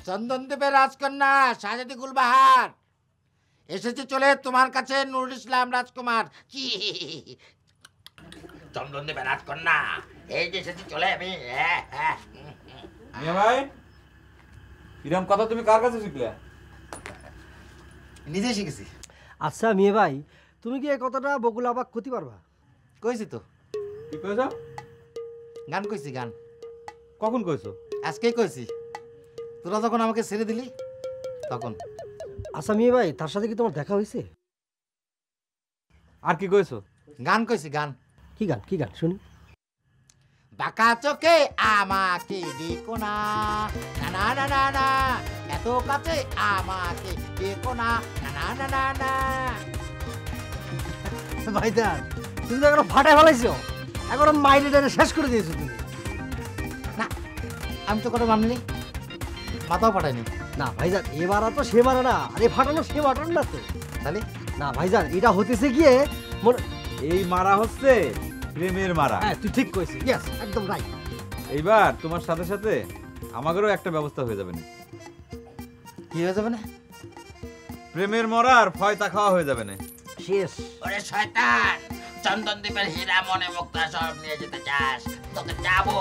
চন্দনদ্বীপের রাজকন্যা শাহজাদি গুলবাহার এসেছে চলে তোমার কাছে নুরুল ইসলাম রাজকুমার। চন্দনদ্বীপের রাজকন্যা এই যে এসেছে চলে আমি। মিয়া ভাই এরকম কথা তুমি কার কাছে শিখলে? নিজে শিখেছি। আচ্ছা মেয়ে ভাই, তুমি কি এই কথাটা বকুল আবাক করতে পারবা? কইছি তো। কি কইছো? গান কইছি, গান। কখন কইছো? আজকেই কইছি, তোরা যখন আমাকে ছেড়ে দিলি তখন। আচ্ছা মেয়ে ভাই, তার সাথে কি তোমার দেখা হয়েছে? আর কি কইছো? গান কইছি, গান। কি গান? কি গান শুনি। বাঁকা চোখে আমাকে দেখো না, না না না না, এত কাছে আমাকে দেখো না, না না না না। ভাইজান তুমি তো এখন ফাটাই ফেলাইছো, এখন মাইরে টাইরে শেষ করে দিয়েছো তুমি। না আমি তো কোনো মানিনি, মাথাও পাঠাইনি। না ভাইজান, এ মারা তো সে মারা না, আরে ফাটানো সে মারান না তো। তাহলে না ভাইজান, এটা হতেছে গিয়ে মনে। এই মারা হচ্ছে প্রেমের মারা। হ্যাঁ তুই ঠিক কইছিস, ইয়েস একদম রাইট। এইবার তোমার সাথে সাথে আমাদেরও একটা ব্যবস্থা হয়ে যাবে না। কি হয়ে যাবে না? প্রেমের মরার ফয়তা খাওয়া হয়ে যাবে না। শেষ। ওরে শয়তান, চন্দনদ্বীপের হীরা মনে মুক্তা সব নিয়ে যেতে চাস, তোকে যাবো।